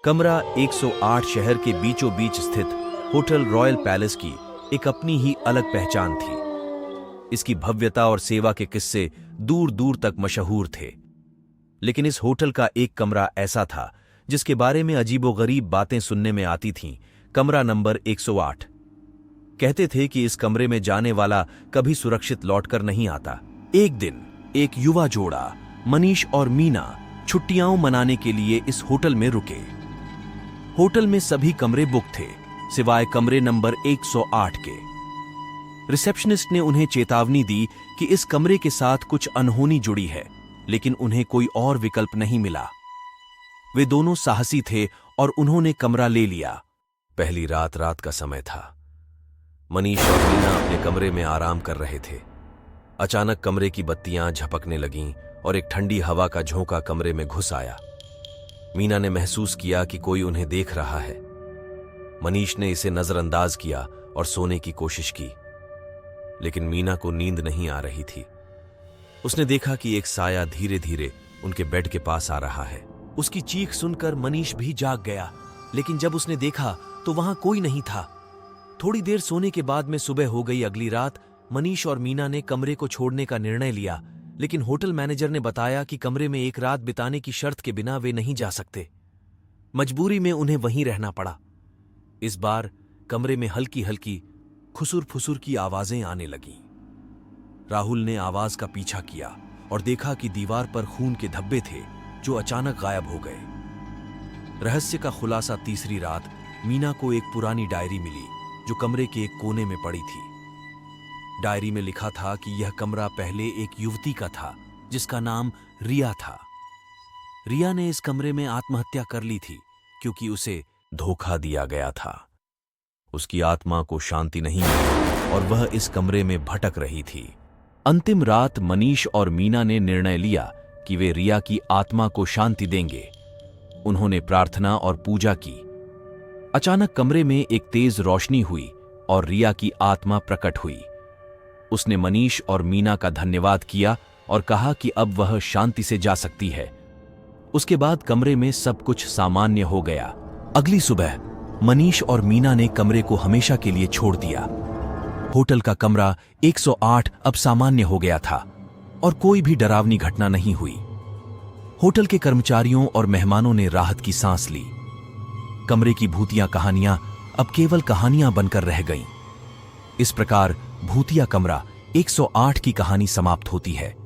कमरा 108 शहर के बीचों बीच स्थित होटल रॉयल पैलेस की एक अपनी ही अलग पहचान थी। इसकी भव्यता और सेवा के किस्से दूर दूर तक मशहूर थे। लेकिन इस होटल का एक कमरा ऐसा था जिसके बारे में अजीबोगरीब बातें सुनने में आती थीं। कमरा नंबर 108। कहते थे कि इस कमरे में जाने वाला कभी सुरक्षित लौटकर नहीं आता। एक दिन एक युवा जोड़ा मनीष और मीना छुट्टियां मनाने के लिए इस होटल में रुके। होटल में सभी कमरे बुक थे सिवाय कमरे नंबर 108 के। रिसेप्शनिस्ट ने उन्हें चेतावनी दी कि इस कमरे के साथ कुछ अनहोनी जुड़ी है, लेकिन उन्हें कोई और विकल्प नहीं मिला। वे दोनों साहसी थे और उन्होंने कमरा ले लिया। पहली रात का समय था। मनीष और मीना अपने कमरे में आराम कर रहे थे। अचानक कमरे की बत्तियां झपकने लगीं और एक ठंडी हवा का झोंका कमरे में घुस आया। मीना ने महसूस किया कि कोई उन्हें देख रहा है। मनीष ने इसे नजरअंदाज किया और सोने की कोशिश की, लेकिन मीना को नींद नहीं आ रही थी। उसने देखा कि एक साया धीरे धीरे उनके बेड के पास आ रहा है। उसकी चीख सुनकर मनीष भी जाग गया, लेकिन जब उसने देखा तो वहां कोई नहीं था। थोड़ी देर सोने के बाद में सुबह हो गई। अगली रात मनीष और मीना ने कमरे को छोड़ने का निर्णय लिया, लेकिन होटल मैनेजर ने बताया कि कमरे में एक रात बिताने की शर्त के बिना वे नहीं जा सकते। मजबूरी में उन्हें वहीं रहना पड़ा। इस बार कमरे में हल्की हल्की खुसुर फुसुर की आवाजें आने लगीं। राहुल ने आवाज का पीछा किया और देखा कि दीवार पर खून के धब्बे थे जो अचानक गायब हो गए। रहस्य का खुलासा तीसरी रात मीना को एक पुरानी डायरी मिली जो कमरे के एक कोने में पड़ी थी। डायरी में लिखा था कि यह कमरा पहले एक युवती का था जिसका नाम रिया था। रिया ने इस कमरे में आत्महत्या कर ली थी क्योंकि उसे धोखा दिया गया था। उसकी आत्मा को शांति नहीं मिली और वह इस कमरे में भटक रही थी। अंतिम रात मनीष और मीना ने निर्णय लिया कि वे रिया की आत्मा को शांति देंगे। उन्होंने प्रार्थना और पूजा की। अचानक कमरे में एक तेज रोशनी हुई और रिया की आत्मा प्रकट हुई। उसने मनीष और मीना का धन्यवाद किया और कहा कि अब वह शांति से जा सकती है। उसके बाद कमरे में सब कुछ सामान्य हो गया। अगली सुबह मनीष और मीना ने कमरे को हमेशा के लिए छोड़ दिया। होटल का कमरा 108 अब सामान्य हो गया था और कोई भी डरावनी घटना नहीं हुई। होटल के कर्मचारियों और मेहमानों ने राहत की सांस ली। कमरे की भूतिया कहानियां अब केवल कहानियां बनकर रह गईं। इस प्रकार भूतिया कमरा 108 की कहानी समाप्त होती है।